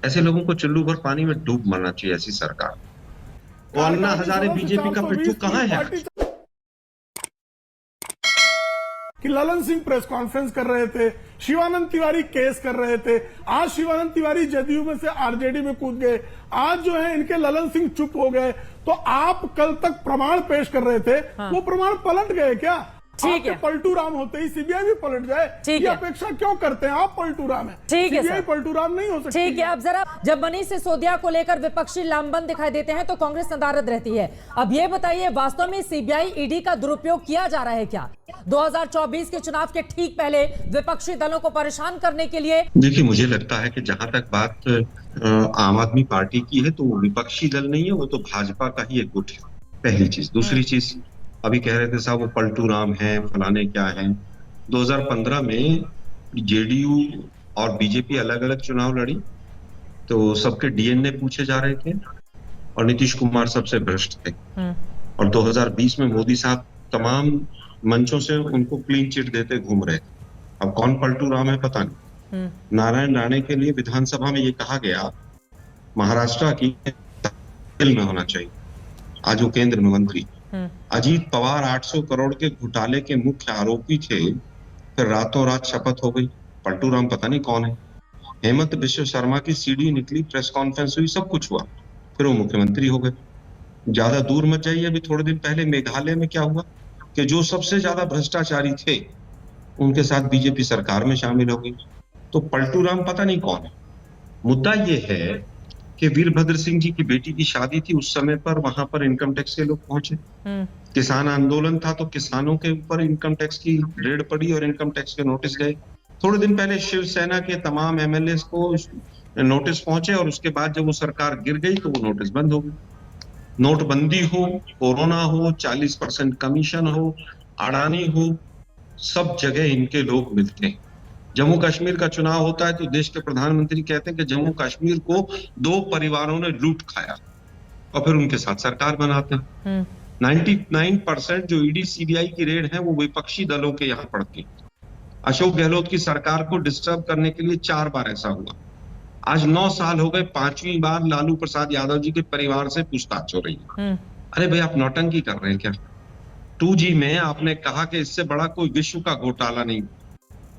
ऐसे लोगों को चुल्लू भर पानी में डूब मरना चाहिए, ऐसी सरकार। वो अन्ना हजारे बीजेपी का पिट्ठू कहाँ है आज? कि ललन सिंह प्रेस कॉन्फ्रेंस कर रहे थे, शिवानंद तिवारी केस कर रहे थे, आज शिवानंद तिवारी जदयू में से आरजेडी में कूद गए, आज जो है इनके ललन सिंह चुप हो गए। तो आप कल तक प्रमाण पेश कर रहे थे, वो प्रमाण पलट गए क्या? ठीक है, पलटू राम होते ही सीबीआई भी पलट जाए, ये अपेक्षा क्यों करते हैं आप? पलटू राम है, ठीक है, सीबीआई पलटू राम नहीं हो सकती। ठीक है, अब जरा जब मनीष सिसोदिया को लेकर विपक्षी लामबंद दिखाई देते हैं तो कांग्रेस नदारद रहती है। अब ये बताइए, वास्तव में सीबीआई ईडी का दुरुपयोग किया जा रहा है क्या 2024 के चुनाव के ठीक पहले विपक्षी दलों को परेशान करने के लिए? देखिए, मुझे लगता है कि जहां तक बात आम आदमी पार्टी की है तो वो विपक्षी दल नहीं है, वो तो भाजपा का ही एक गुट है, पहली चीज। दूसरी चीज, अभी कह रहे थे साहब वो पलटू राम है, फलाने क्या है। 2015 में जेडीयू और बीजेपी अलग अलग चुनाव लड़ी तो सबके डीएनए पूछे जा रहे थे और नीतीश कुमार सबसे भ्रष्ट थे। और 2020 में मोदी साहब तमाम मंचों से उनको क्लीन चिट देते घूम रहे थे। अब कौन पलटू राम है पता नहीं। नारायण राणे के लिए विधानसभा में ये कहा गया महाराष्ट्र की में होना चाहिए, आज वो केंद्र में मंत्री। अजीत पवार 800 करोड़ के घोटाले के मुख्य आरोपी थे, फिर रातों रात शपथ हो गई। पलटू राम पता नहीं कौन है। हेमंत बिश्व शर्मा की सीडी निकली, प्रेस कॉन्फ्रेंस हुई, सब कुछ हुआ, फिर वो मुख्यमंत्री हो गए। ज्यादा दूर मत जाइए, अभी थोड़े दिन पहले मेघालय में क्या हुआ कि जो सबसे ज्यादा भ्रष्टाचारी थे उनके साथ बीजेपी सरकार में शामिल हो गई। तो पलटू राम पता नहीं कौन है। मुद्दा ये है कि वीरभद्र सिंह जी की बेटी की शादी थी, उस समय पर वहां पर इनकम टैक्स के लोग पहुंचे। किसान आंदोलन था तो किसानों के ऊपर इनकम टैक्स की रेड पड़ी और इनकम टैक्स के नोटिस गए। थोड़े दिन पहले शिवसेना के तमाम एमएलए को नोटिस पहुंचे और उसके बाद जब वो सरकार गिर गई तो वो नोटिस बंद हो गई। नोटबंदी हो, कोरोना हो, 40% कमीशन हो, अडानी हो, सब जगह इनके लोग मिलते हैं। जम्मू कश्मीर का चुनाव होता है तो देश के प्रधानमंत्री कहते हैं कि जम्मू कश्मीर को 2 परिवारों ने लूट खाया और फिर उनके साथ सरकार बनाते हैं। 99% जो ईडी सीबीआई की रेड है वो विपक्षी दलों के यहाँ पड़ती है। अशोक गहलोत की सरकार को डिस्टर्ब करने के लिए 4 बार ऐसा हुआ। आज 9 साल हो गए, 5वीं बार लालू प्रसाद यादव जी के परिवार से पूछताछ हो रही है। अरे भाई, आप नौटंकी कर रहे हैं क्या? 2G में आपने कहा कि इससे बड़ा कोई विश्व का घोटाला नहीं,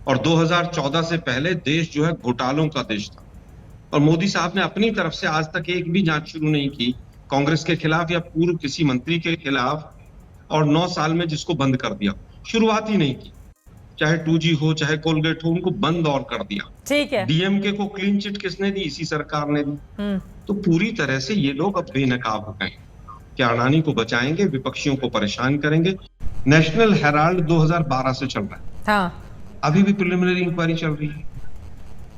और 2014 से पहले देश जो है घोटालों का देश था। और मोदी साहब ने अपनी तरफ से आज तक एक भी जांच शुरू नहीं की कांग्रेस के खिलाफ या पूर्व किसी मंत्री के खिलाफ, और 9 साल में जिसको बंद कर दिया, शुरुआत ही नहीं की। चाहे 2G हो चाहे कोलगेट हो, उनको बंद और कर दिया। ठीक है, डीएमके को क्लीन चिट किसने दी? इसी सरकार ने दी। तो पूरी तरह से ये लोग अब बेनकाब हो गए कि अडानी को बचाएंगे, विपक्षियों को परेशान करेंगे। नेशनल हेराल्ड 2012 से चल रहा है। हाँ, अभी भी प्रिलिमिनरी इंक्वायरी चल रही है।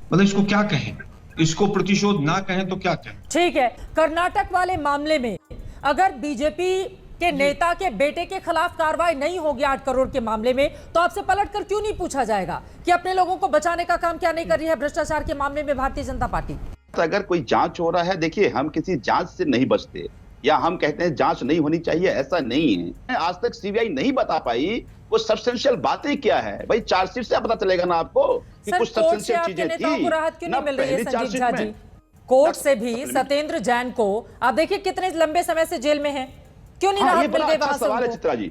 मतलब इसको क्या कहें? इसको प्रतिशोध ना कहें तो क्या कहें? ठीक है। कर्नाटक वाले मामले में अगर बीजेपी के नेता के बेटे के खिलाफ कार्रवाई नहीं होगी 8 करोड़ के मामले में, तो आपसे पलटकर क्यों नहीं पूछा जाएगा कि अपने लोगों को बचाने का काम क्या नहीं कर रही है भ्रष्टाचार के मामले में भारतीय जनता पार्टी? अगर कोई जांच हो रहा है, देखिए हम किसी जांच से नहीं बचते, या हम कहते हैं जांच नहीं होनी चाहिए, ऐसा नहीं है। आज तक सीबीआई नहीं बता पाई वो सब्सटेंशियल बातें क्या है। भाई चार्जशीट से पता चलेगा ना आपको कि कुछ सब्सटेंशियल चीजें थी। नेताओं को राहत क्यों नहीं मिल रही है संजीव झा जी? कोर्ट से भी सत्येंद्र जैन को आप देखिए कितने लंबे समय से जेल में है, क्यों नहीं राहत मिल गई? अच्छा सवाल है चित्रा जी,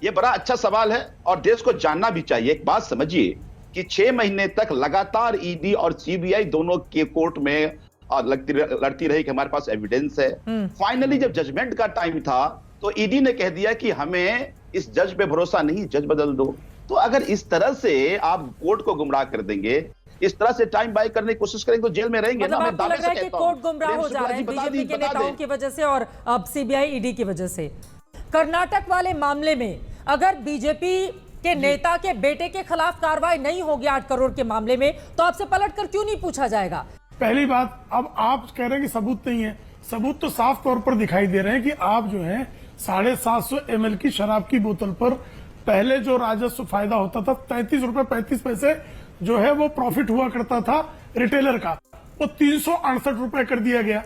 ये बड़ा अच्छा सवाल है और देश को जानना भी चाहिए। एक बात समझिए कि 6 महीने तक लगातार ईडी और सीबीआई दोनों के कोर्ट में लड़ती रही कि हमारे पास एविडेंस है। फाइनली जब जजमेंट का टाइम था तो ईडी ने कह दिया कि हमें इस जज पे भरोसा नहीं, जज बदल दो। तो अगर इस तरह से आप कोर्ट को गुमराह कर देंगे, इस तरह से टाइम बाय करने की कोशिश करेंगे तो जेल में रहेंगे। मतलब आपको लग रहा है कि कोर्ट गुमराह हो जा रहा है बीजेपी के नेताओं की वजह से और अब सीबीआई ईडी की वजह से? कर्नाटक वाले मामले में अगर बीजेपी के नेता के बेटे के खिलाफ कार्रवाई नहीं होगी 8 करोड़ के मामले में, तो आपसे पलटकर क्यों नहीं पूछा जाएगा? पहली बात, अब आप कह रहे हैं कि सबूत नहीं है। सबूत तो साफ तौर पर दिखाई दे रहे हैं कि आप जो है 750 ml की शराब की बोतल पर पहले जो राजस्व फायदा होता था 33 रुपए 35 पैसे जो है वो प्रॉफिट हुआ करता था रिटेलर का, वो 368 रुपए कर दिया गया।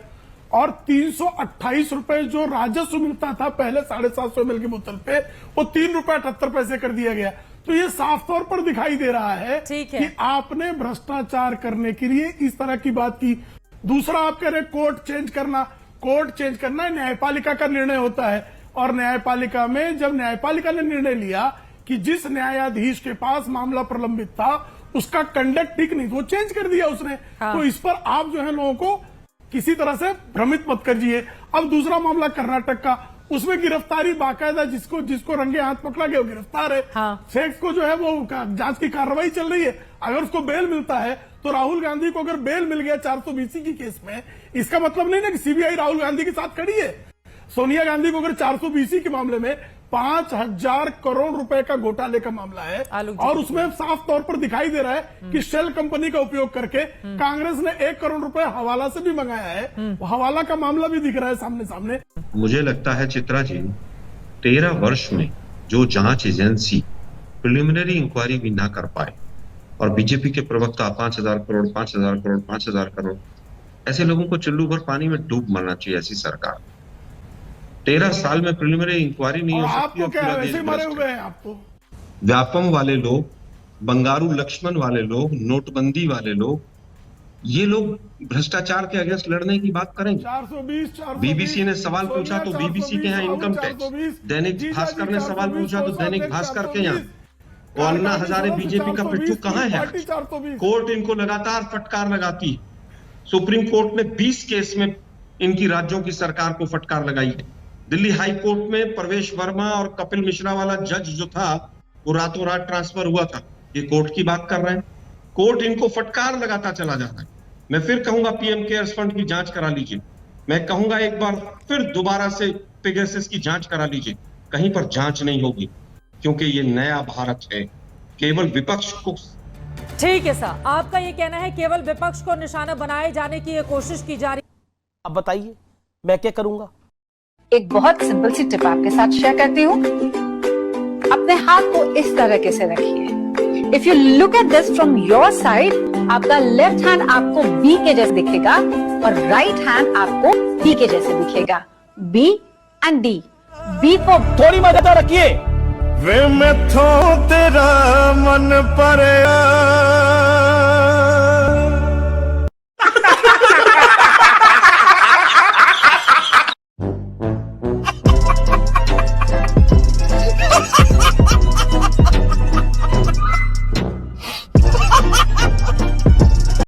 और 328 रुपए जो राजस्व मिलता था पहले 750 ml की बोतल पे, वो 3 रुपए 78 पैसे कर दिया गया। तो ये साफ तौर पर दिखाई दे रहा है कि आपने भ्रष्टाचार करने के लिए इस तरह की बात की। दूसरा आप कह रहे हैं कोर्ट चेंज करना न्यायपालिका का निर्णय होता है, और न्यायपालिका में जब न्यायपालिका ने निर्णय लिया कि जिस न्यायाधीश के पास मामला प्रलंबित था उसका कंडक्ट ठीक नहीं, तो वो चेंज कर दिया उसने। हाँ। तो इस पर आप जो है लोगों को किसी तरह से भ्रमित मत करिए। अब दूसरा मामला कर्नाटक का, उसमें गिरफ्तारी बाकायदा जिसको रंगे हाथ पकड़ा गया वो गिरफ्तार है। हाँ। शेख को जो है वो जांच की कार्रवाई चल रही है। अगर उसको बेल मिलता है तो राहुल गांधी को अगर बेल मिल गया 420 की केस में, इसका मतलब नहीं ना कि सीबीआई राहुल गांधी के साथ खड़ी है। सोनिया गांधी को अगर 420 के मामले में 5,000 करोड़ रुपए का घोटाले का मामला है, और उसमें साफ तौर पर दिखाई दे रहा है कि शेल कंपनी का उपयोग करके कांग्रेस ने 1 करोड़ रुपए हवाला से भी मंगाया है। हवाला का मामला भी दिख रहा है सामने सामने। मुझे लगता है चित्रा जी, 13 वर्ष में जो जांच एजेंसी प्रिलिमिनरी इंक्वायरी भी ना कर पाए, और बीजेपी के प्रवक्ता 5,000 करोड़ 5,000 करोड़ 5,000 करोड़, ऐसे लोगों को चुल्लू भर पानी में डूब मरना चाहिए। ऐसी सरकार 13 साल में प्रिलिमिनरी इंक्वायरी नहीं हो सकती। आपको क्या वैसे मरे हुए हैं आपको? व्यापम वाले लोग, बंगारू लक्ष्मण वाले लोग, नोटबंदी वाले लोग, ये लोग भ्रष्टाचार के अगेंस्ट लड़ने की बात करेंगे। 420 बीबीसी ने सवाल पूछा तो बीबीसी के यहाँ इनकम टैक्स, दैनिक भास्कर ने सवाल पूछा तो दैनिक भास्कर के यहाँ, और अन्ना हजारे बीजेपी का पिट्ठू कहाँ है? कोर्ट इनको लगातार फटकार लगाती है। सुप्रीम कोर्ट ने 20 केस में इनकी राज्यों की सरकार को फटकार लगाई है। दिल्ली हाई कोर्ट में प्रवेश वर्मा और कपिल मिश्रा वाला जज जो था वो रातों रात ट्रांसफर हुआ था। ये कोर्ट की बात कर रहे हैं। कोर्ट इनको फटकार लगाता चला जा रहा है। मैं फिर कहूंगा पीएम केयर्स फंड की जांच करा लीजिए। मैं कहूंगा एक बार फिर दोबारा से पेगासस की जांच करा लीजिए। कहीं पर जांच नहीं होगी, क्योंकि ये नया भारत है। केवल विपक्ष को, ठीक है सर, आपका ये कहना है केवल विपक्ष को निशाना बनाए जाने की ये कोशिश की जा रही। अब बताइए मैं क्या करूंगा? एक बहुत सिंपल सी टिप आपके साथ शेयर करती हूँ। अपने हाथ को इस तरीके से रखिए। If you look at this from your side, आपका लेफ्ट हैंड आपको बी के जैसे दिखेगा और राइट हैंड आपको डी के जैसे दिखेगा। B and D. B for थोड़ी मदद रखिए। वे मैथों तेरा मन पड़या